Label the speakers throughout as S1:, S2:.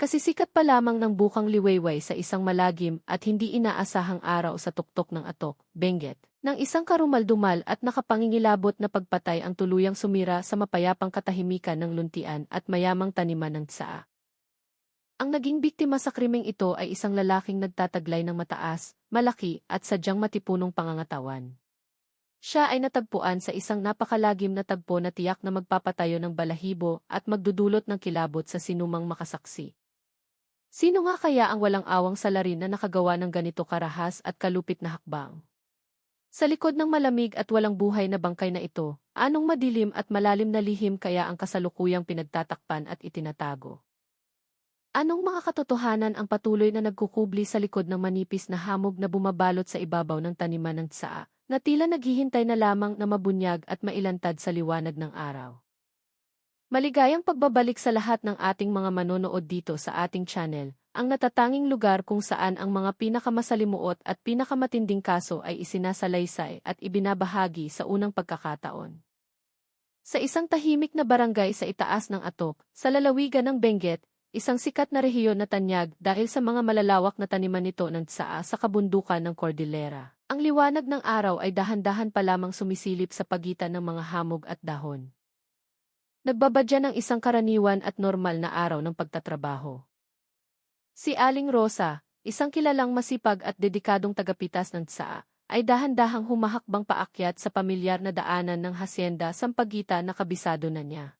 S1: Kasisikat pa lamang ng bukang liwayway sa isang malagim at hindi inaasahang araw sa tuktok ng Atok, Benguet, nang isang karumaldumal at nakapangingilabot na pagpatay ang tuluyang sumira sa mapayapang katahimikan ng luntian at mayamang taniman ng tsaa. Ang naging biktima sa krimeng ito ay isang lalaking nagtataglay ng mataas, malaki at sadyang matipunong pangangatawan. Siya ay natagpuan sa isang napakalagim na tagpo na tiyak na magpapatayo ng balahibo at magdudulot ng kilabot sa sinumang makasaksi. Sino nga kaya ang walang awang salarin na nakagawa ng ganito karahas at kalupit na hakbang? Sa likod ng malamig at walang buhay na bangkay na ito, anong madilim at malalim na lihim kaya ang kasalukuyang pinagtatakpan at itinatago? Anong mga katotohanan ang patuloy na nagkukubli sa likod ng manipis na hamog na bumabalot sa ibabaw ng taniman ng tsaa, na tila naghihintay na lamang na mabunyag at mailantad sa liwanag ng araw? Maligayang pagbabalik sa lahat ng ating mga manonood dito sa ating channel, ang natatanging lugar kung saan ang mga pinakamasalimuot at pinakamatinding kaso ay isinasalaysay at ibinabahagi sa unang pagkakataon. Sa isang tahimik na barangay sa itaas ng Atok, sa lalawigan ng Benguet, isang sikat na rehiyon na tanyag dahil sa mga malalawak na taniman nito ng tsaa sa kabundukan ng Cordillera. Ang liwanag ng araw ay dahan-dahan pa lamang sumisilip sa pagitan ng mga hamog at dahon. Nagbabadya ng isang karaniwan at normal na araw ng pagtatrabaho. Si Aling Rosa, isang kilalang masipag at dedikadong tagapitas ng tsaa, ay dahan-dahang humahakbang paakyat sa pamilyar na daanan ng hasyenda sampagitan na kabisado na niya.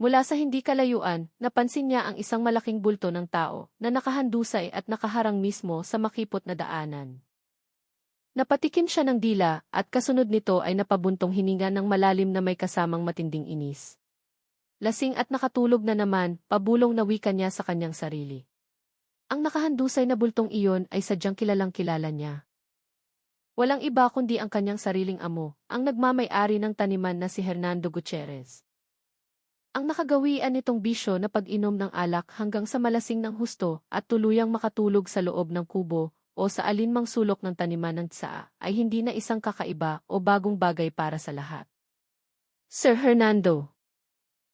S1: Mula sa hindi kalayuan, napansin niya ang isang malaking bulto ng tao na nakahandusay at nakaharang mismo sa makipot na daanan. Napatikim siya ng dila at kasunod nito ay napabuntong hininga ng malalim na may kasamang matinding inis. Lasing at nakatulog na naman, pabulong na wika niya sa kanyang sarili. Ang nakahandusay na bultong iyon ay sadyang kilalang kilala niya. Walang iba kundi ang kanyang sariling amo, ang nagmamay-ari ng taniman na si Hernando Gutierrez. Ang nakagawian nitong bisyo na pag-inom ng alak hanggang sa malasing ng husto at tuluyang makatulog sa loob ng kubo o sa alinmang sulok ng taniman ng tsaa ay hindi na isang kakaiba o bagong bagay para sa lahat. Sir Hernando,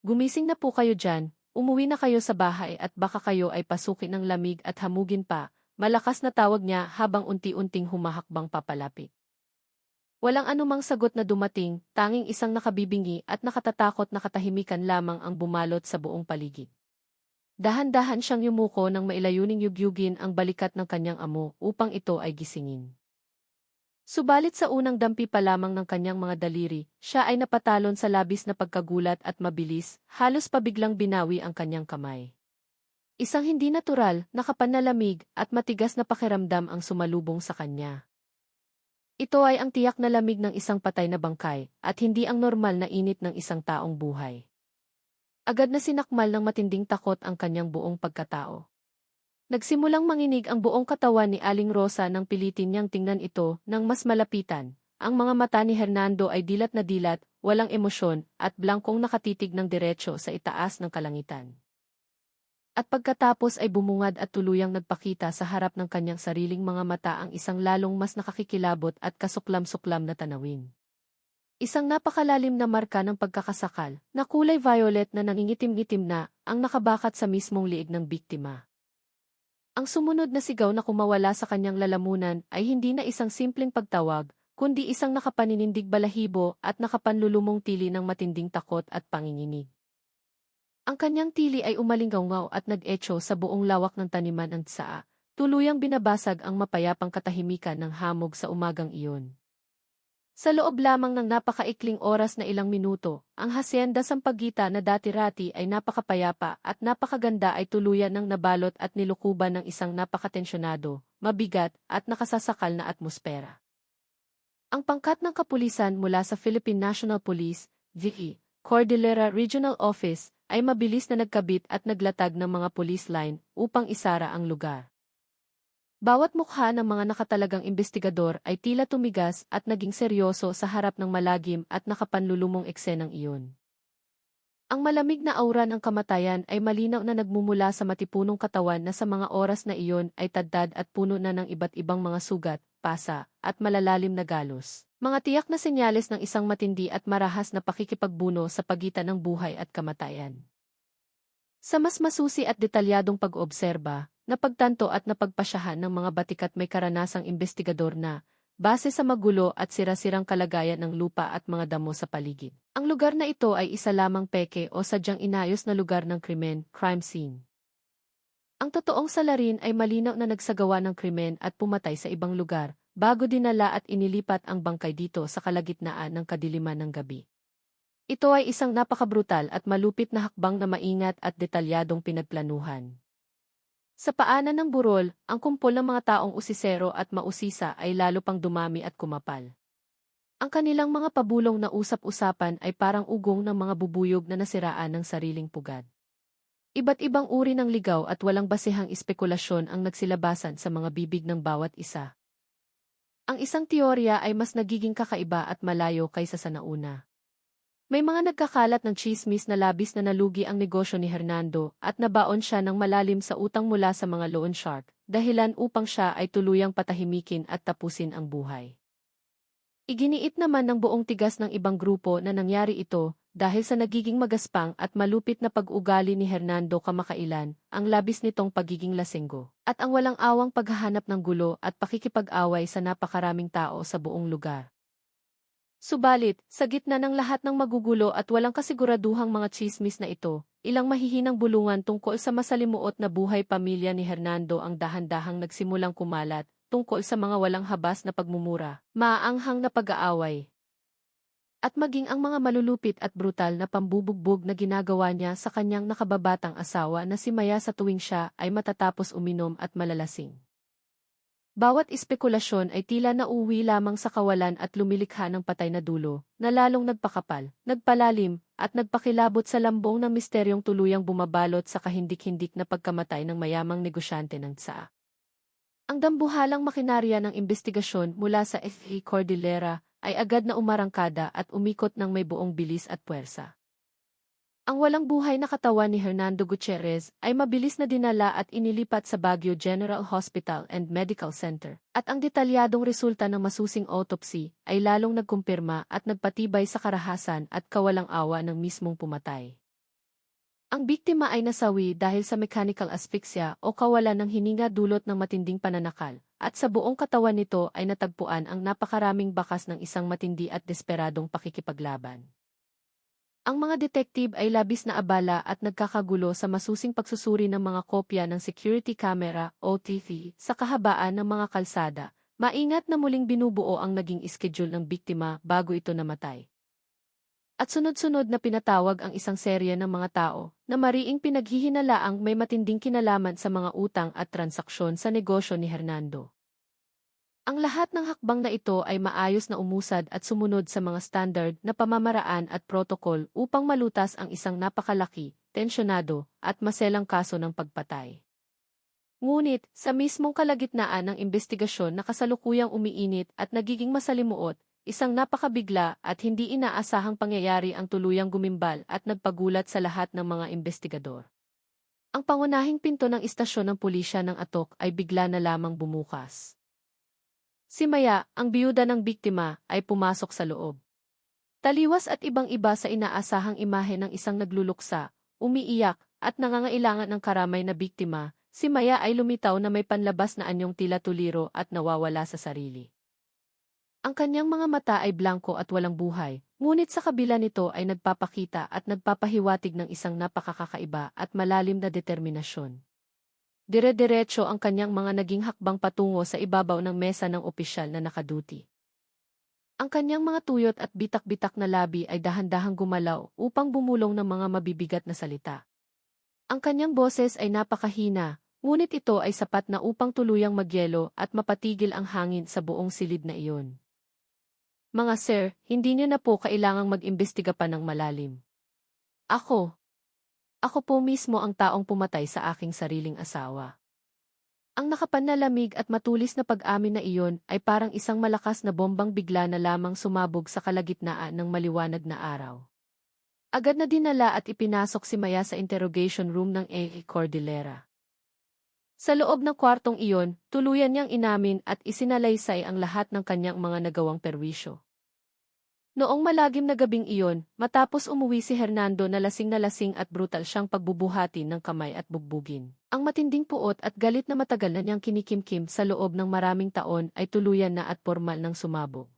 S1: gumising na po kayo dyan, umuwi na kayo sa bahay at baka kayo ay pasukin ng lamig at hamugin pa, malakas na tawag niya habang unti-unting humahakbang papalapit. Walang anumang sagot na dumating, tanging isang nakabibingi at nakatatakot na katahimikan lamang ang bumalot sa buong paligid. Dahan-dahan siyang yumuko nang mailayuning yugyugin ang balikat ng kanyang amo upang ito ay gisingin. Subalit sa unang dampi pa lamang ng kanyang mga daliri, siya ay napatalon sa labis na pagkagulat at mabilis, halos pabiglang binawi ang kanyang kamay. Isang hindi natural, nakapanlalamig at matigas na pakiramdam ang sumalubong sa kanya. Ito ay ang tiyak na lamig ng isang patay na bangkay, at hindi ang normal na init ng isang taong buhay. Agad na sinakmal ng matinding takot ang kanyang buong pagkatao. Nagsimulang manginig ang buong katawan ni Aling Rosa nang pilitin niyang tingnan ito ng mas malapitan. Ang mga mata ni Hernando ay dilat na dilat, walang emosyon, at blangkong nakatitig ng diretso sa itaas ng kalangitan. At pagkatapos ay bumungad at tuluyang nagpakita sa harap ng kanyang sariling mga mata ang isang lalong mas nakakikilabot at kasuklam-suklam na tanawin. Isang napakalalim na marka ng pagkakasakal, na kulay violet na nangingitim-ngitim na, ang nakabakat sa mismong liig ng biktima. Ang sumunod na sigaw na kumawala sa kanyang lalamunan ay hindi na isang simpleng pagtawag, kundi isang nakapaninindig balahibo at nakapanlulumong tili ng matinding takot at panginginig. Ang kanyang tili ay umalingaw at nag-echo sa buong lawak ng taniman ng tsaa, tuluyang binabasag ang mapayapang katahimikan ng hamog sa umagang iyon. Sa loob lamang ng napakaikling oras na ilang minuto, ang hasyenda Sampaguita na dati-rati ay napakapayapa at napakaganda ay tuluyan ng nabalot at nilukuban ng isang napakatensyonado, mabigat at nakasasakal na atmosfera. Ang pangkat ng kapulisan mula sa Philippine National Police, VE, Cordillera Regional Office, ay mabilis na nagkabit at naglatag ng mga police line upang isara ang lugar. Bawat mukha ng mga nakatalagang investigador ay tila tumigas at naging seryoso sa harap ng malagim at nakapanlulumong eksenang iyon. Ang malamig na aura ng kamatayan ay malinaw na nagmumula sa matipunong katawan na sa mga oras na iyon ay tadtad at puno na ng iba't ibang mga sugat, pasa, at malalalim na galos. Mga tiyak na senyales ng isang matindi at marahas na pakikipagbuno sa pagitan ng buhay at kamatayan. Sa mas masusi at detalyadong pag-obserba, napagtanto at napagpasyahan ng mga batikat may karanasang investigador na, base sa magulo at sira-sirang kalagayan ng lupa at mga damo sa paligid. Ang lugar na ito ay isa lamang peke o sadyang inayos na lugar ng krimen, crime scene. Ang totoong salarin ay malinaw na nagsagawa ng krimen at pumatay sa ibang lugar, bago dinala at inilipat ang bangkay dito sa kalagitnaan ng kadiliman ng gabi. Ito ay isang napakabrutal at malupit na hakbang na maingat at detalyadong pinagplanuhan. Sa paanan ng burol, ang kumpol ng mga taong usisero at mausisa ay lalo pang dumami at kumapal. Ang kanilang mga pabulong na usap-usapan ay parang ugong ng mga bubuyog na nasiraan ng sariling pugad. Iba't ibang uri ng ligaw at walang basehang espekulasyon ang nagsilabasan sa mga bibig ng bawat isa. Ang isang teorya ay mas nagiging kakaiba at malayo kaysa sa nauna. May mga nagkakalat ng tsismis na labis na nalugi ang negosyo ni Hernando at nabaon siya ng malalim sa utang mula sa mga loan shark, dahilan upang siya ay tuluyang patahimikin at tapusin ang buhay. Iginiit naman ng buong tigas ng ibang grupo na nangyari ito dahil sa nagiging magaspang at malupit na pag-ugali ni Hernando kamakailan, ang labis nitong pagiging lasenggo, at ang walang awang paghahanap ng gulo at pakikipag-away sa napakaraming tao sa buong lugar. Subalit, sa gitna ng lahat ng magugulo at walang kasiguraduhang mga tsismis na ito, ilang mahihinang bulungan tungkol sa masalimuot na buhay pamilya ni Hernando ang dahan-dahang nagsimulang kumalat, tungkol sa mga walang habas na pagmumura, maaanghang na pag-aaway, at maging ang mga malulupit at brutal na pambubugbog na ginagawa niya sa kanyang nakababatang asawa na si Maya sa tuwing siya ay matatapos uminom at malalasing. Bawat espekulasyon ay tila nauwi lamang sa kawalan at lumilikha ng patay na dulo, na lalong nagpakapal, nagpalalim, at nagpakilabot sa lambong ng misteryong tuluyang bumabalot sa kahindik-hindik na pagkamatay ng mayamang negosyante ng tsaa. Ang dambuhalang makinarya ng investigasyon mula sa FA Cordillera ay agad na umarangkada at umikot ng may buong bilis at puwersa. Ang walang buhay na katawan ni Hernando Gutierrez ay mabilis na dinala at inilipat sa Baguio General Hospital and Medical Center, at ang detalyadong resulta ng masusing autopsy ay lalong nagkumpirma at nagpatibay sa karahasan at kawalang awa ng mismong pumatay. Ang biktima ay nasawi dahil sa mechanical asphyxia o kawalan ng hininga dulot ng matinding pananakal, at sa buong katawan nito ay natagpuan ang napakaraming bakas ng isang matindi at desperadong pakikipaglaban. Ang mga detective ay labis na abala at nagkakagulo sa masusing pagsusuri ng mga kopya ng security camera (OTV) sa kahabaan ng mga kalsada, maingat na muling binubuo ang naging schedule ng biktima bago ito namatay. At sunod-sunod na pinatawag ang isang serye ng mga tao na mariing pinaghihinalaang may matinding kinalaman sa mga utang at transaksyon sa negosyo ni Hernando. Ang lahat ng hakbang na ito ay maayos na umusad at sumunod sa mga standard na pamamaraan at protokol upang malutas ang isang napakalaki, tensyonado, at maselang kaso ng pagpatay. Ngunit, sa mismong kalagitnaan ng investigasyon na kasalukuyang umiinit at nagiging masalimuot, isang napakabigla at hindi inaasahang pangyayari ang tuluyang gumimbal at nagpagulat sa lahat ng mga investigador. Ang pangunahing pinto ng istasyon ng pulisya ng Atok ay bigla na lamang bumukas. Si Maya, ang biyuda ng biktima, ay pumasok sa loob. Taliwas at ibang-iba sa inaasahang imahe ng isang nagluluksa, umiiyak, at nangangailangan ng karamay na biktima, si Maya ay lumitaw na may panlabas na anyong tila tuliro at nawawala sa sarili. Ang kanyang mga mata ay blanko at walang buhay, ngunit sa kabila nito ay nagpapakita at nagpapahiwatig ng isang napakakaiba at malalim na determinasyon. Dire-diretso ang kanyang mga naging hakbang patungo sa ibabaw ng mesa ng opisyal na nakaduty. Ang kanyang mga tuyot at bitak-bitak na labi ay dahan-dahang gumalaw upang bumulong ng mga mabibigat na salita. Ang kanyang boses ay napakahina, ngunit ito ay sapat na upang tuluyang magyelo at mapatigil ang hangin sa buong silid na iyon. Mga sir, hindi niyo na po kailangang mag-imbestiga pa ng malalim. Ako po mismo ang taong pumatay sa aking sariling asawa. Ang nakapanlalamig at matulis na pag-amin na iyon ay parang isang malakas na bombang bigla na lamang sumabog sa kalagitnaan ng maliwanag na araw. Agad na dinala at ipinasok si Maya sa interrogation room ng A. Cordillera. Sa loob ng kwartong iyon, tuluyan niyang inamin at isinalaysay ang lahat ng kanyang mga nagawang perwisyo. Noong malagim na gabing iyon, matapos umuwi si Hernando na lasing at brutal siyang pagbubuhati ng kamay at bugbugin. Ang matinding puot at galit na matagal na niyang kinikimkim sa loob ng maraming taon ay tuluyan na at pormal ng sumabog.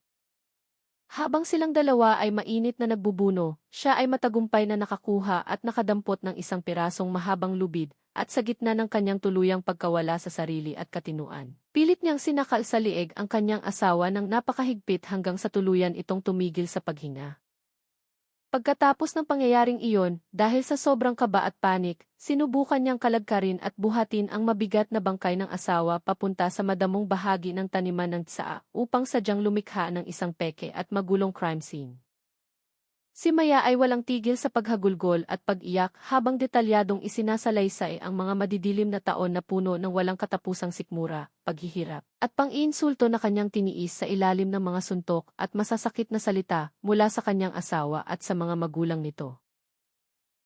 S1: Habang silang dalawa ay mainit na nagbubuno, siya ay matagumpay na nakakuha at nakadampot ng isang pirasong mahabang lubid, at sa gitna ng kanyang tuluyang pagkawala sa sarili at katinuan. Pilit niyang sinakal sa liig ang kanyang asawa ng napakahigpit hanggang sa tuluyan itong tumigil sa paghinga. Pagkatapos ng pangyayaring iyon, dahil sa sobrang kaba at panik, sinubukan niyang kalagkarin at buhatin ang mabigat na bangkay ng asawa papunta sa madamong bahagi ng taniman ng tsaa upang sadyang lumikha ng isang peke at magulong crime scene. Si Maya ay walang tigil sa paghagulgol at pag-iyak habang detalyadong isinasalaysay ang mga madidilim na taon na puno ng walang katapusang sikmura, paghihirap, at pang-iinsulto na kanyang tiniis sa ilalim ng mga suntok at masasakit na salita mula sa kanyang asawa at sa mga magulang nito.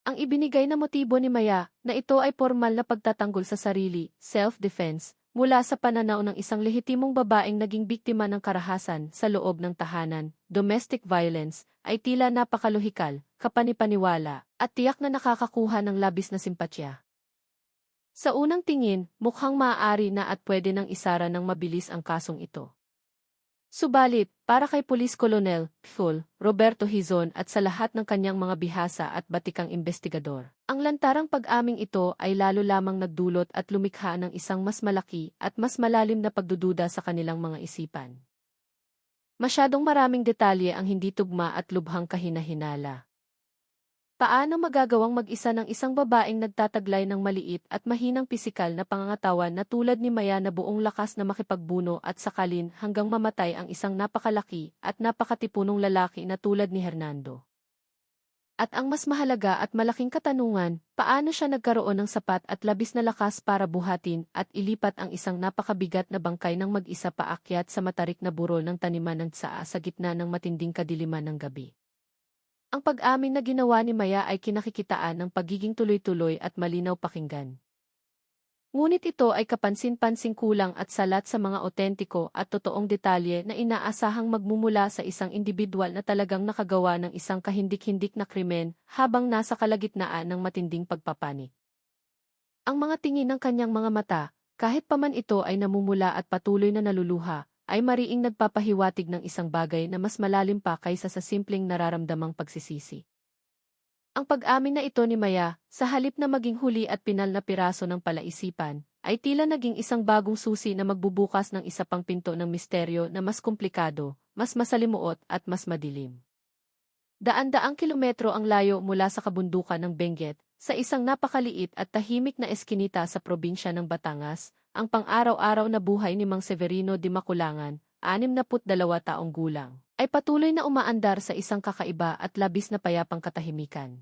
S1: Ang ibinigay na motibo ni Maya na ito ay formal na pagtatanggol sa sarili, self-defense, mula sa pananaw ng isang lehitimong babaeng naging biktima ng karahasan sa loob ng tahanan, domestic violence, ay tila napakalohikal, kapanipaniwala, at tiyak na nakakakuha ng labis na simpatya. Sa unang tingin, mukhang maaari na at pwede nang isara ng mabilis ang kasong ito. Subalit, para kay Police Colonel Phil Roberto Hizon at sa lahat ng kanyang mga bihasa at batikang investigador, ang lantarang pag-aming ito ay lalo lamang nagdulot at lumikha ng isang mas malaki at mas malalim na pagdududa sa kanilang mga isipan. Masyadong maraming detalye ang hindi tugma at lubhang kahina-hinala. Paano magagawang mag-isa ng isang babaeng nagtataglay ng maliit at mahinang pisikal na pangangatawan na tulad ni Maya na buong lakas na makipagbuno at sakalin hanggang mamatay ang isang napakalaki at napakatipunong lalaki na tulad ni Hernando? At ang mas mahalaga at malaking katanungan, paano siya nagkaroon ng sapat at labis na lakas para buhatin at ilipat ang isang napakabigat na bangkay ng mag-isa paakyat sa matarik na burol ng taniman ng tsaa sa gitna ng matinding kadiliman ng gabi? Ang pag-amin na ginawa ni Maya ay kinakikitaan ng pagiging tuloy-tuloy at malinaw pakinggan. Ngunit ito ay kapansin-pansing kulang at salat sa mga otentiko at totoong detalye na inaasahang magmumula sa isang individual na talagang nakagawa ng isang kahindik-hindik na krimen habang nasa kalagitnaan ng matinding pagpapanik. Ang mga tingin ng kanyang mga mata, kahit paman ito ay namumula at patuloy na naluluha, ay mariing nagpapahiwatig ng isang bagay na mas malalim pa kaysa sa simpleng nararamdamang pagsisisi. Ang pag-amin na ito ni Maya, sa halip na maging huli at pinal na piraso ng palaisipan, ay tila naging isang bagong susi na magbubukas ng isa pang pinto ng misteryo na mas komplikado, mas masalimuot at mas madilim. Daan-daang kilometro ang layo mula sa kabundukan ng Benguet, sa isang napakaliit at tahimik na eskinita sa probinsya ng Batangas, ang pang-araw-araw na buhay ni Mang Severino de Maculangan, 62 taong gulang, ay patuloy na umaandar sa isang kakaiba at labis na payapang katahimikan.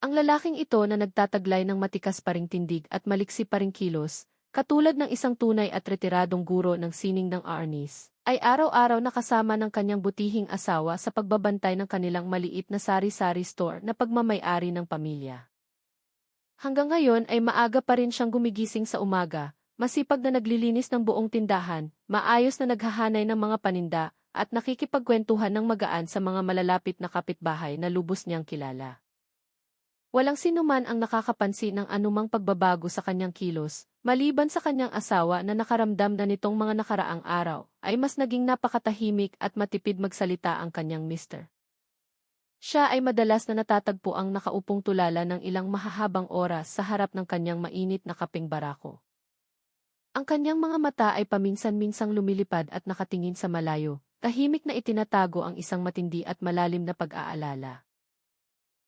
S1: Ang lalaking ito na nagtataglay ng matikas pa ring tindig at maliksi pa ring kilos, katulad ng isang tunay at retiradong guro ng sining ng Arnis, ay araw-araw nakasama ng kanyang butihing asawa sa pagbabantay ng kanilang maliit na sari-sari store na pagmamay-ari ng pamilya. Hanggang ngayon ay maaga pa rin siyang gumigising sa umaga, masipag na naglilinis ng buong tindahan, maayos na naghahanay ng mga paninda, at nakikipagkwentuhan ng magaan sa mga malalapit na kapitbahay na lubos niyang kilala. Walang sinuman ang nakakapansin ng anumang pagbabago sa kanyang kilos, maliban sa kanyang asawa na nakaramdam na nitong mga nakaraang araw, ay mas naging napakatahimik at matipid magsalita ang kanyang mister. Siya ay madalas na natatagpo ang nakaupong tulala ng ilang mahahabang oras sa harap ng kanyang mainit na kapeng barako. Ang kanyang mga mata ay paminsan-minsang lumilipad at nakatingin sa malayo, tahimik na itinatago ang isang matindi at malalim na pag-aalala.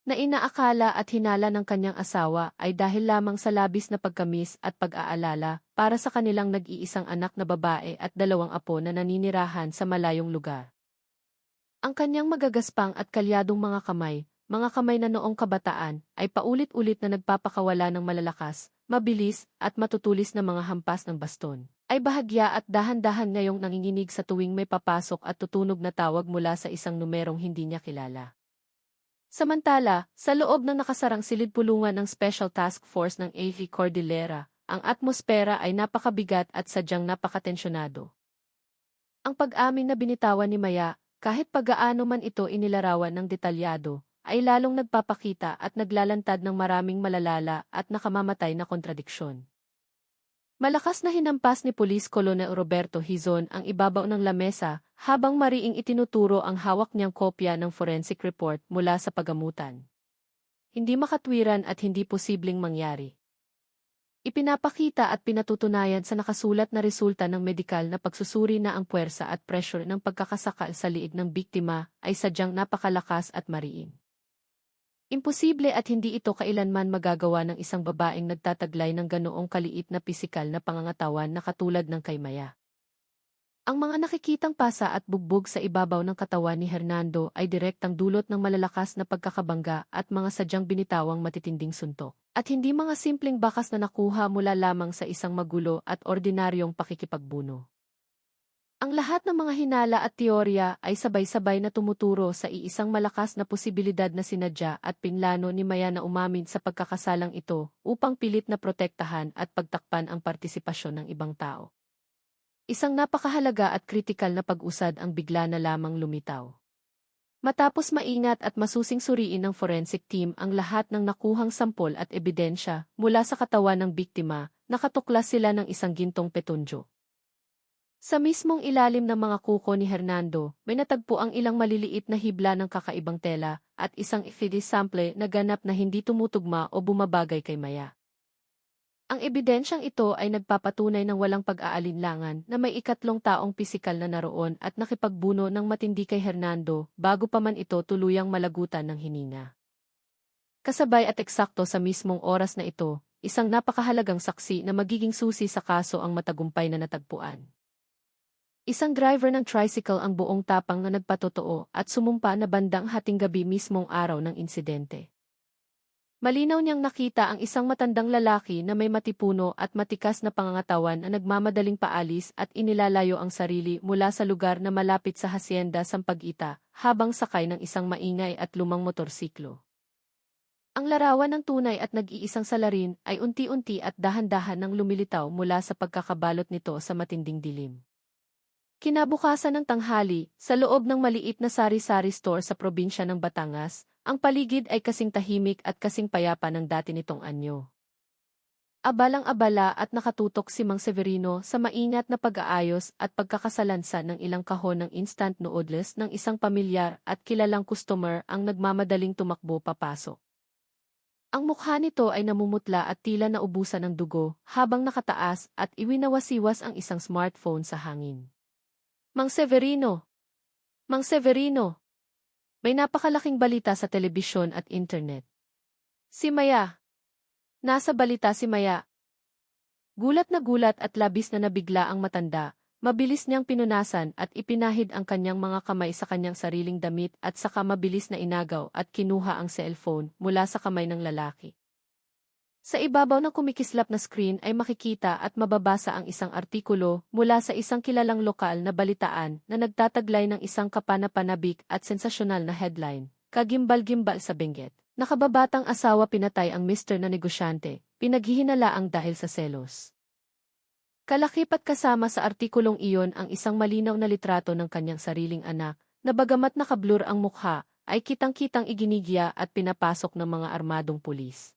S1: Na inaakala at hinala ng kanyang asawa ay dahil lamang sa labis na pagkamis at pag-aalala para sa kanilang nag-iisang anak na babae at 2 apo na naninirahan sa malayong lugar. Ang kanyang magagaspang at kalyadong mga kamay na noong kabataan, ay paulit-ulit na nagpapakawala ng malalakas, mabilis, at matutulis na mga hampas ng baston, ay bahagya at dahan-dahan ngayong nanginginig sa tuwing may papasok at tutunog na tawag mula sa isang numerong hindi niya kilala. Samantala, sa loob ng nakasarang silid-pulungan ng Special Task Force ng AV Cordillera, ang atmosfera ay napakabigat at sadyang napakatensyonado. Ang pag-amin na binitawan ni Maya, Kahit pagaano man ito inilarawan ng detalyado, ay lalong nagpapakita at naglalantad ng maraming malalala at nakamamatay na kontradiksyon. Malakas na hinampas ni Police Colonel Roberto Hizon ang ibabaw ng lamesa habang mariing itinuturo ang hawak niyang kopya ng forensic report mula sa pagamutan. Hindi makatwiran at hindi posibleng mangyari. Ipinapakita at pinatutunayan sa nakasulat na resulta ng medikal na pagsusuri na ang puwersa at pressure ng pagkakasakal sa liig ng biktima ay sadyang napakalakas at mariin. Imposible at hindi ito kailanman magagawa ng isang babaeng nagtataglay ng ganoong kaliit na pisikal na pangangatawan na katulad ng kay Maya. Ang mga nakikitang pasa at bugbog sa ibabaw ng katawan ni Hernando ay direktang dulot ng malalakas na pagkakabangga at mga sadyang binitawang matitinding suntok. At hindi mga simpleng bakas na nakuha mula lamang sa isang magulo at ordinaryong pakikipagbuno. Ang lahat ng mga hinala at teorya ay sabay-sabay na tumuturo sa iisang malakas na posibilidad na sinadya at pinlano ni Maya na umamin sa pagkakasalang ito upang pilit na protektahan at pagtakpan ang partisipasyon ng ibang tao. Isang napakahalaga at kritikal na pag-usad ang bigla na lamang lumitaw. Matapos maingat at masusing suriin ng forensic team ang lahat ng nakuhang sampol at ebidensya mula sa katawan ng biktima, nakatuklas sila ng isang gintong petunjo. Sa mismong ilalim ng mga kuko ni Hernando, may natagpo ang ilang maliliit na hibla ng kakaibang tela at isang FDS sample na ganap na hindi tumutugma o bumabagay kay Maya. Ang ebidensyang ito ay nagpapatunay ng walang pag-aalinlangan na may ikatlong taong pisikal na naroon at nakipagbuno ng matindi kay Hernando bago pa man ito tuluyang malagutan ng hininga. Kasabay at eksakto sa mismong oras na ito, isang napakahalagang saksi na magiging susi sa kaso ang matagumpay na natagpuan. Isang driver ng tricycle ang buong tapang na nagpatotoo at sumumpa na bandang hating gabi mismong araw ng insidente. Malinaw niyang nakita ang isang matandang lalaki na may matipuno at matikas na pangangatawan na nagmamadaling paalis at inilalayo ang sarili mula sa lugar na malapit sa hacienda Sampaguita habang sakay ng isang maingay at lumang motorsiklo. Ang larawan ng tunay at nag-iisang salarin ay unti-unti at dahan-dahan nang lumilitaw mula sa pagkakabalot nito sa matinding dilim. Kinabukasan ng tanghali, sa loob ng maliit na sari-sari store sa probinsya ng Batangas, ang paligid ay kasing tahimik at kasing payapa ng dati nitong anyo. Abalang-abala at nakatutok si Mang Severino sa maingat na pag-aayos at pagkakasalansa ng ilang kahon ng instant noodles ng isang pamilyar at kilalang customer ang nagmamadaling tumakbo papasok. Ang mukha nito ay namumutla at tila naubusan ng dugo habang nakataas at iwinawasiwas ang isang smartphone sa hangin. Mang Severino! Mang Severino! May napakalaking balita sa telebisyon at internet. Si Maya! Nasa balita si Maya! Gulat na gulat at labis na nabigla ang matanda, mabilis niyang pinunasan at ipinahid ang kanyang mga kamay sa kanyang sariling damit at saka mabilis na inagaw at kinuha ang cellphone mula sa kamay ng lalaki. Sa ibabaw ng kumikislap na screen ay makikita at mababasa ang isang artikulo mula sa isang kilalang lokal na balitaan na nagtataglay ng isang kapanapanabik at sensasyonal na headline, Kagimbal-gimbal sa Benguet. Nakababatang asawa pinatay ang mister na negosyante, pinaghihinalaang dahil sa selos. Kalakip at kasama sa artikulong iyon ang isang malinaw na litrato ng kanyang sariling anak, na bagamat nakablur ang mukha, ay kitang-kitang iginigya at pinapasok ng mga armadong pulis.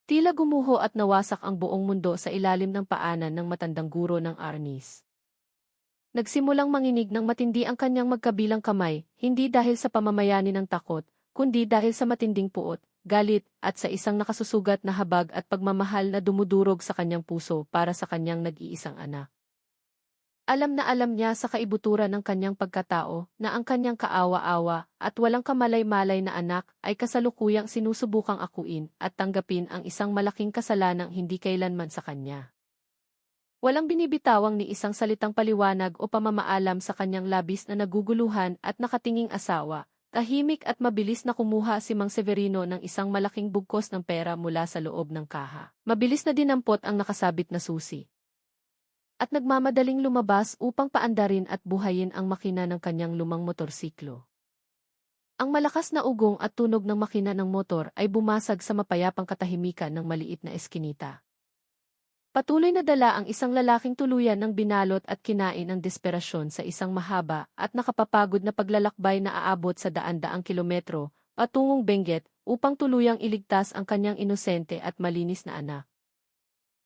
S1: Tila gumuho at nawasak ang buong mundo sa ilalim ng paanan ng matandang guro ng arnis. Nagsimulang manginig ng matindi ang kanyang magkabilang kamay, hindi dahil sa pamamayani ng takot, kundi dahil sa matinding puot, galit, at sa isang nakasusugat na habag at pagmamahal na dumudurog sa kanyang puso para sa kanyang nag-iisang anak. Alam na alam niya sa kaibuturan ng kanyang pagkatao na ang kanyang kaawa-awa at walang kamalay-malay na anak ay kasalukuyang sinusubukang akuin at tanggapin ang isang malaking kasalanang hindi kailanman sa kanya. Walang binibitawang ni isang salitang paliwanag o pamamaalam sa kanyang labis na naguguluhan at nakatinging asawa. Tahimik at mabilis na kumuha si Mang Severino ng isang malaking bugkos ng pera mula sa loob ng kaha. Mabilis na dinampot ang nakasabit na susi. At nagmamadaling lumabas upang paandarin at buhayin ang makina ng kanyang lumang motorsiklo. Ang malakas na ugong at tunog ng makina ng motor ay bumasag sa mapayapang katahimikan ng maliit na eskinita. Patuloy na dala ang isang lalaking tuluyan ng binalot at kinain ng desperasyon sa isang mahaba at nakapapagod na paglalakbay na aabot sa daan-daang kilometro patungong Benguet upang tuluyang iligtas ang kanyang inosente at malinis na anak.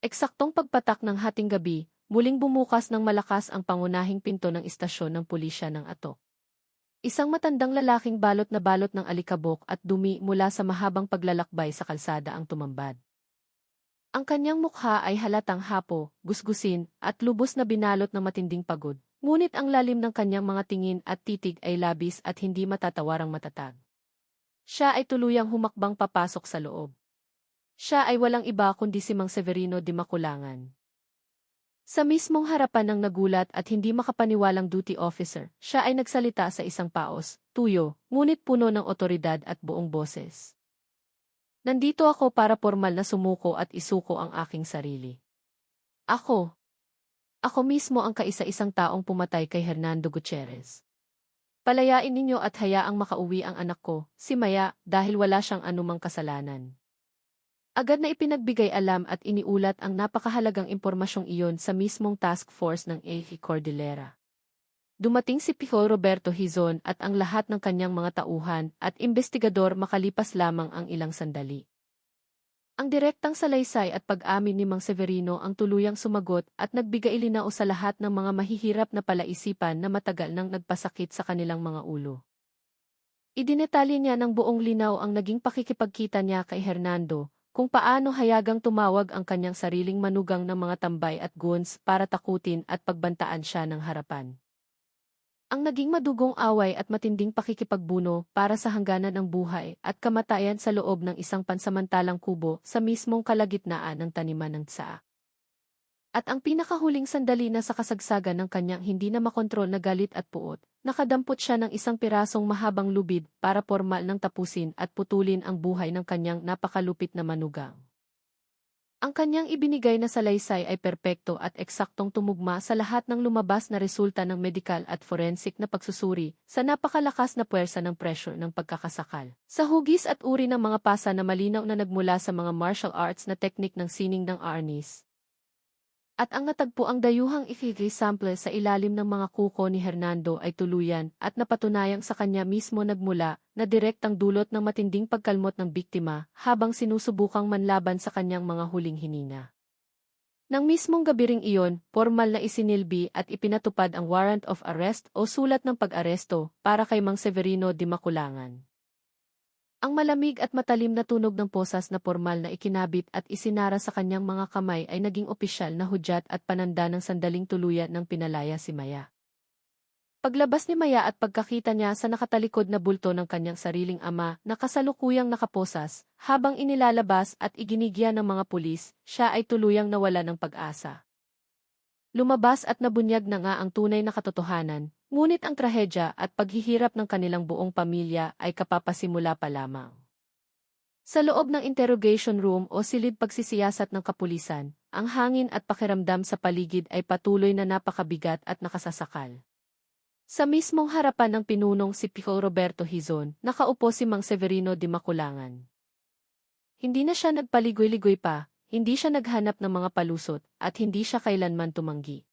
S1: Eksaktong pagpatak ng hating gabi, muling bumukas ng malakas ang pangunahing pinto ng istasyon ng pulisya ng Atok. Isang matandang lalaking balot ng alikabok at dumi mula sa mahabang paglalakbay sa kalsada ang tumambad. Ang kanyang mukha ay halatang hapo, gusgusin, at lubos na binalot ng matinding pagod, ngunit ang lalim ng kanyang mga tingin at titig ay labis at hindi matatawarang matatag. Siya ay tuluyang humakbang papasok sa loob. Siya ay walang iba kundi si Mang Severino de Maculangan. Sa mismong harapan ng nagulat at hindi makapaniwalang duty officer, siya ay nagsalita sa isang paos, tuyo, ngunit puno ng otoridad at buong boses. Nandito ako para pormal na sumuko at isuko ang aking sarili. Ako mismo ang kaisa-isang taong pumatay kay Hernando Gutierrez. Palayain ninyo at hayaang makauwi ang anak ko, si Maya, dahil wala siyang anumang kasalanan. Agad na ipinagbigay alam at iniulat ang napakahalagang impormasyong iyon sa mismong task force ng AFP Cordillera. Dumating si Pico Roberto Hizon at ang lahat ng kanyang mga tauhan at investigador makalipas lamang ang ilang sandali. Ang direktang salaysay at pag-amin ni Mang Severino ang tuluyang sumagot at nagbigay linaw sa lahat ng mga mahihirap na palaisipan na matagal nang nagpasakit sa kanilang mga ulo. Idinetalye niya ng buong linaw ang naging pakikipagkita niya kay Hernando, kung paano hayagang tumawag ang kanyang sariling manugang ng mga tambay at goons para takutin at pagbantaan siya ng harapan. Ang naging madugong away at matinding pakikipagbuno para sa hangganan ng buhay at kamatayan sa loob ng isang pansamantalang kubo sa mismong kalagitnaan ng taniman ng tsaa. At ang pinakahuling sandali na sa kasagsagan ng kanyang hindi na makontrol na galit at puot, nakadampot siya ng isang pirasong mahabang lubid para pormal nang tapusin at putulin ang buhay ng kanyang napakalupit na manugang. Ang kanyang ibinigay na salaysay ay perpekto at eksaktong tumugma sa lahat ng lumabas na resulta ng medikal at forensic na pagsusuri sa napakalakas na puwersa ng pressure ng pagkakasakal. Sa hugis at uri ng mga pasa na malinaw na nagmula sa mga martial arts na teknik ng sining ng arnis. At ang natagpuang dayuhang ikikri sample sa ilalim ng mga kuko ni Hernando ay tuluyan at napatunayang sa kanya mismo nagmula na direktang dulot ng matinding pagkalmot ng biktima habang sinusubukang manlaban sa kanyang mga huling hininga. Nang mismong gabi ring iyon, pormal na isinilbi at ipinatupad ang warrant of arrest o sulat ng pag-aresto para kay Mang Severino de Maculangan. Ang malamig at matalim na tunog ng posas na pormal na ikinabit at isinara sa kanyang mga kamay ay naging opisyal na hudyat at pananda ng sandaling tuluyan ng pinalaya si Maya. Paglabas ni Maya at pagkakita niya sa nakatalikod na bulto ng kanyang sariling ama na kasalukuyang nakaposas, habang inilalabas at iginigya ng mga pulis, siya ay tuluyang nawala ng pag-asa. Lumabas at nabunyag na nga ang tunay na katotohanan, ngunit ang trahedya at paghihirap ng kanilang buong pamilya ay kapapasimula pa lamang. Sa loob ng interrogation room o silid pagsisiyasat ng kapulisan, ang hangin at pakiramdam sa paligid ay patuloy na napakabigat at nakasasakal. Sa mismong harapan ng pinunong si Pico Roberto Hizon, nakaupo si Mang Severino de Maculangan. Hindi na siya nagpaligoy-ligoy pa, hindi siya naghanap ng mga palusot, at hindi siya kailanman tumanggi.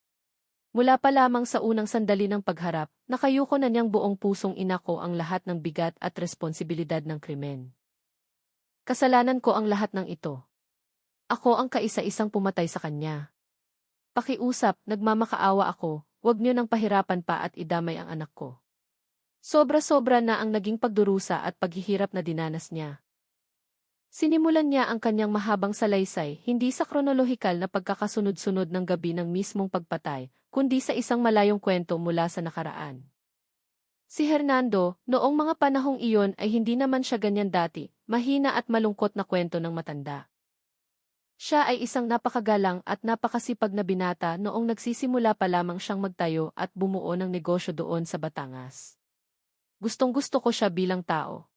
S1: Mula pa lamang sa unang sandali ng pagharap, nakayuko na niyang buong pusong inako ang lahat ng bigat at responsibilidad ng krimen. Kasalanan ko ang lahat ng ito. Ako ang kaisa-isang pumatay sa kanya. Pakiusap, nagmamakaawa ako, huwag niyo nang pahirapan pa at idamay ang anak ko. Sobra-sobra na ang naging pagdurusa at paghihirap na dinanas niya. Sinimulan niya ang kanyang mahabang salaysay hindi sa kronolohikal na pagkakasunod-sunod ng gabi ng mismong pagpatay, kundi sa isang malayong kwento mula sa nakaraan. Si Hernando, noong mga panahong iyon ay hindi naman siya ganyan dati, mahina at malungkot na kwento ng matanda. Siya ay isang napakagalang at napakasipag na binata noong nagsisimula pa lamang siyang magtayo at bumuo ng negosyo doon sa Batangas. Gustong-gusto ko siya bilang tao.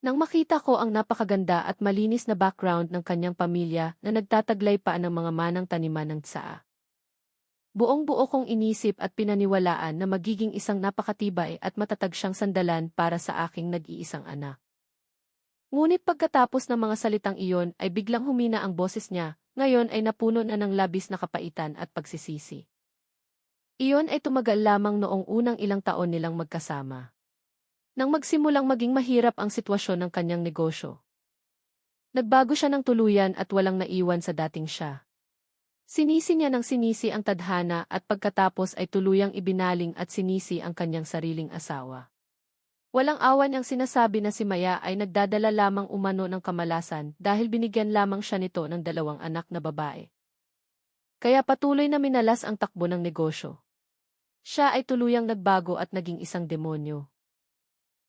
S1: Nang makita ko ang napakaganda at malinis na background ng kanyang pamilya na nagtataglay pa ng mga manang taniman ng tsaa. Buong-buo kong inisip at pinaniwalaan na magiging isang napakatibay at matatag siyang sandalan para sa aking nag-iisang anak. Ngunit pagkatapos ng mga salitang iyon ay biglang humina ang boses niya, ngayon ay napuno na ng labis na kapaitan at pagsisisi. Iyon ay tumagal lamang noong unang ilang taon nilang magkasama. Nang magsimulang maging mahirap ang sitwasyon ng kanyang negosyo. Nagbago siya ng tuluyan at walang naiwan sa dating siya. Sinisi niya ng sinisi ang tadhana at pagkatapos ay tuluyang ibinaling at sinisi ang kanyang sariling asawa. Walang awan ang sinasabi na si Maya ay nagdadala lamang umano ng kamalasan dahil binigyan lamang siya nito ng 2 anak na babae. Kaya patuloy na minalas ang takbo ng negosyo. Siya ay tuluyang nagbago at naging isang demonyo.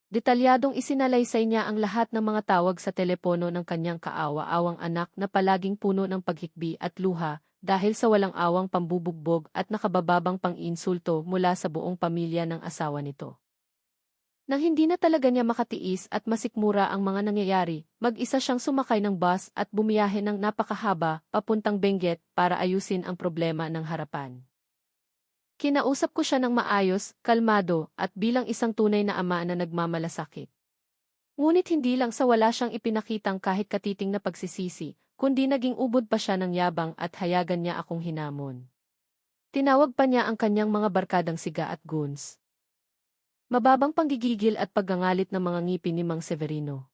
S1: Detalyadong isinalaysay niya ang lahat ng mga tawag sa telepono ng kanyang kaawa-awang anak na palaging puno ng paghikbi at luha dahil sa walang awang pambubugbog at nakabababang pang-insulto mula sa buong pamilya ng asawa nito. Nang hindi na talaga niya makatiis at masikmura ang mga nangyayari, mag-isa siyang sumakay ng bus at bumiyahe ng napakahaba papuntang Benguet para ayusin ang problema ng harapan. Kinausap ko siya ng maayos, kalmado, at bilang isang tunay na ama na nagmamalasakit. Ngunit hindi lang sa wala siyang ipinakitang kahit katiting na pagsisisi, kundi naging ubod pa siya ng yabang at hayagan niya akong hinamon. Tinawag pa niya ang kanyang mga barkadang siga at goons. Mababang panggigigil at paggangalit ng mga ngipin ni Mang Severino.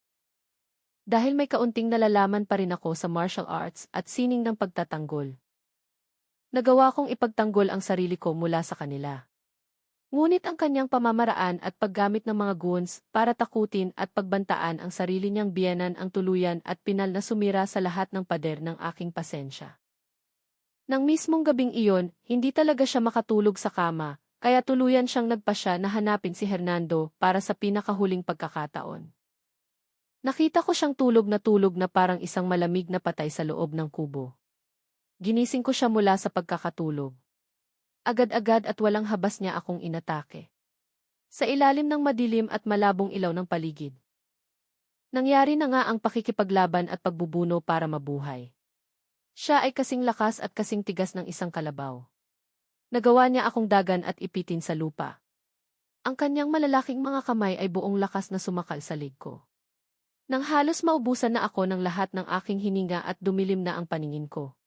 S1: Dahil may kaunting nalalaman pa rin ako sa martial arts at sining ng pagtatanggol. Nagawa kong ipagtanggol ang sarili ko mula sa kanila. Ngunit ang kanyang pamamaraan at paggamit ng mga goons para takutin at pagbantaan ang sarili niyang biyenan ang tuluyan at pinal na sumira sa lahat ng pader ng aking pasensya. Nang mismong gabing iyon, hindi talaga siya makatulog sa kama, kaya tuluyan siyang nagpasya na hanapin si Hernando para sa pinakahuling pagkakataon. Nakita ko siyang tulog na parang isang malamig na patay sa loob ng kubo. Ginising ko siya mula sa pagkakatulog. Agad-agad at walang habas niya akong inatake. Sa ilalim ng madilim at malabong ilaw ng paligid. Nangyari na nga ang pakikipaglaban at pagbubuno para mabuhay. Siya ay kasing lakas at kasing tigas ng isang kalabaw. Nagawa niya akong dagan at ipitin sa lupa. Ang kanyang malalaking mga kamay ay buong lakas na sumakal sa lig ko. Nang halos maubusan na ako ng lahat ng aking hininga at dumilim na ang paningin ko.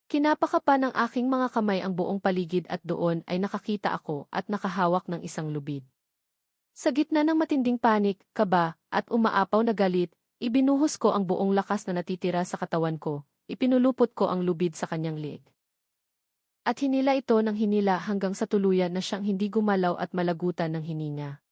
S1: Kinapaka ng aking mga kamay ang buong paligid at doon ay nakakita ako at nakahawak ng isang lubid. Sa gitna ng matinding panik, kaba, at umaapaw na galit, ibinuhos ko ang buong lakas na natitira sa katawan ko, ipinulupot ko ang lubid sa kanyang liig. At hinila ito ng hinila hanggang sa tuluyan na siyang hindi gumalaw at malagutan ng hininga.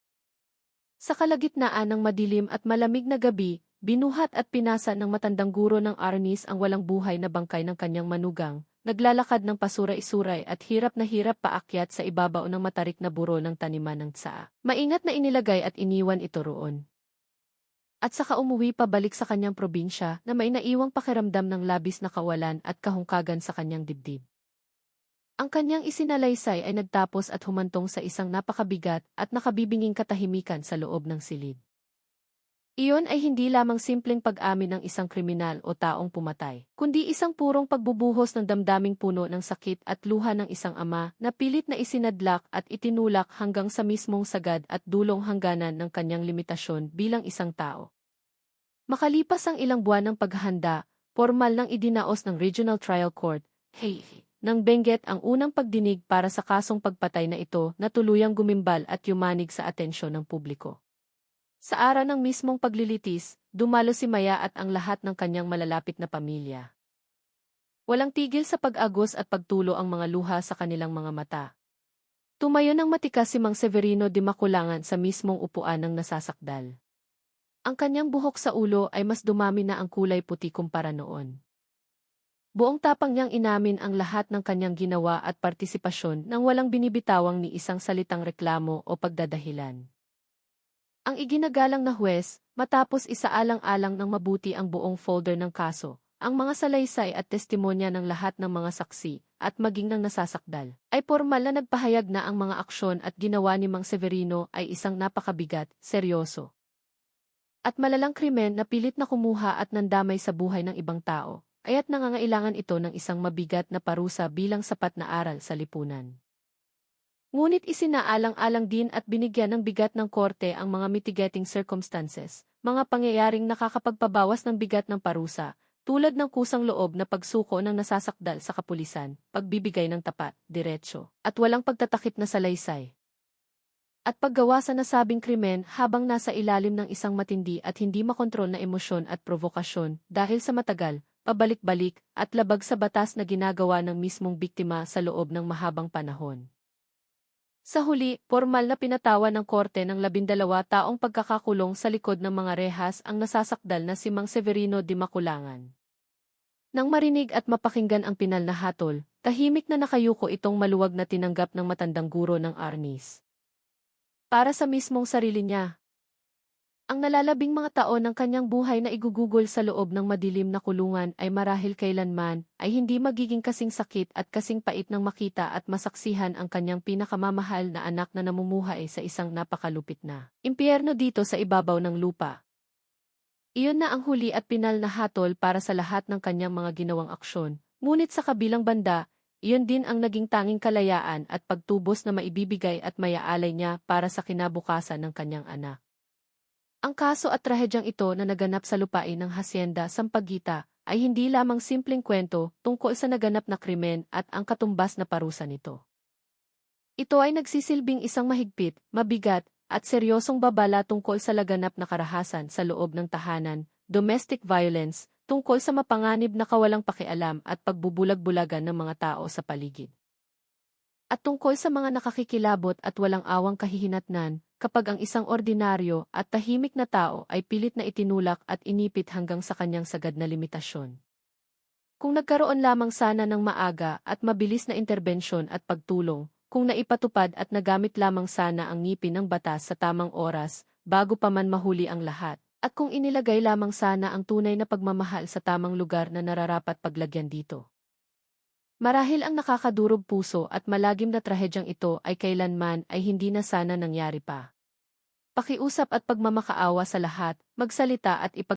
S1: Sa kalagitnaan ng madilim at malamig na gabi, binuhat at pinasa ng matandang guro ng arnis ang walang buhay na bangkay ng kanyang manugang, naglalakad ng pasuray-suray at hirap na hirap paakyat sa ibabaw ng matarik na buro ng taniman ng tsaa. Maingat na inilagay at iniwan ito roon. At saka umuwi pabalik sa kanyang probinsya na may naiwang pakiramdam ng labis na kawalan at kahungkagan sa kanyang dibdib. Ang kanyang isinalaysay ay nagtapos at humantong sa isang napakabigat at nakabibinging katahimikan sa loob ng silid. Iyon ay hindi lamang simpleng pag-amin ng isang kriminal o taong pumatay, kundi isang purong pagbubuhos ng damdaming puno ng sakit at luha ng isang ama na pilit na isinadlak at itinulak hanggang sa mismong sagad at dulong hangganan ng kanyang limitasyon bilang isang tao. Makalipas ang ilang buwan ng paghahanda, formal nang idinaos ng Regional Trial Court, ng Benguet ang unang pagdinig para sa kasong pagpatay na ito na tuluyang gumimbal at yumanig sa atensyon ng publiko. Sa araw ng mismong paglilitis, dumalo si Maya at ang lahat ng kanyang malalapit na pamilya. Walang tigil sa pag-agos at pagtulo ang mga luha sa kanilang mga mata. Tumayo ng matikas si Mang Severino di Makulangan sa mismong upuan ng nasasakdal. Ang kanyang buhok sa ulo ay mas dumami na ang kulay puti kumpara noon. Buong tapang niyang inamin ang lahat ng kanyang ginawa at partisipasyon nang walang binibitawang ni isang salitang reklamo o pagdadahilan. Ang iginagalang na huwes, matapos isaalang-alang ng mabuti ang buong folder ng kaso, ang mga salaysay at testimonya ng lahat ng mga saksi, at maging ng nasasakdal, ay formal na nagpahayag na ang mga aksyon at ginawa ni Mang Severino ay isang napakabigat, seryoso, at malalang krimen na pilit na kumuha at nandamay sa buhay ng ibang tao. Aya't nangangailangan ito ng isang mabigat na parusa bilang sapat na aral sa lipunan. Ngunit isinaalang-alang din at binigyan ng bigat ng korte ang mga mitigating circumstances, mga pangyayaring nakakapagpabawas ng bigat ng parusa, tulad ng kusang loob na pagsuko ng nasasakdal sa kapulisan, pagbibigay ng tapat, diretsyo, at walang pagtatakip na salaysay. At paggawa sa nasabing krimen habang nasa ilalim ng isang matindi at hindi makontrol na emosyon at provokasyon dahil sa matagal, pabalik-balik, at labag sa batas na ginagawa ng mismong biktima sa loob ng mahabang panahon. Sa huli, formal na pinatawa ng korte ng 12 taong pagkakakulong sa likod ng mga rehas ang nasasakdal na si Mang Severino de Maculangan. Nang marinig at mapakinggan ang pinal na hatol, tahimik na nakayuko itong maluwag na tinanggap ng matandang guro ng arnis. Para sa mismong sarili niya. Ang nalalabing mga taon ng kanyang buhay na igugugol sa loob ng madilim na kulungan ay marahil kailanman ay hindi magiging kasing sakit at kasing pait ng makita at masaksihan ang kanyang pinakamamahal na anak na namumuhay sa isang napakalupit na impyerno dito sa ibabaw ng lupa. Iyon na ang huli at pinal na hatol para sa lahat ng kanyang mga ginawang aksyon, ngunit sa kabilang banda, iyon din ang naging tanging kalayaan at pagtubos na maibibigay at mayaalay niya para sa kinabukasan ng kanyang anak. Ang kaso at trahedyang ito na naganap sa lupain ng Hacienda Sampaguita ay hindi lamang simpleng kwento tungkol sa naganap na krimen at ang katumbas na parusa nito. Ito ay nagsisilbing isang mahigpit, mabigat, at seryosong babala tungkol sa laganap na karahasan sa loob ng tahanan, domestic violence, tungkol sa mapanganib na kawalang pakialam at pagbubulag-bulagan ng mga tao sa paligid. At tungkol sa mga nakakikilabot at walang awang kahihinatnan, kapag ang isang ordinaryo at tahimik na tao ay pilit na itinulak at inipit hanggang sa kanyang sagad na limitasyon. Kung nagkaroon lamang sana ng maaga at mabilis na interbensyon at pagtulong, kung naipatupad at nagamit lamang sana ang ngipin ng batas sa tamang oras, bago pa man mahuli ang lahat, at kung inilagay lamang sana ang tunay na pagmamahal sa tamang lugar na nararapat paglagyan dito. Marahil ang nakakadurog puso at malagim na trahedyang ito ay kailanman ay hindi na sana nangyari pa. Pakiusap at pagmamakaawa sa lahat, magsalita at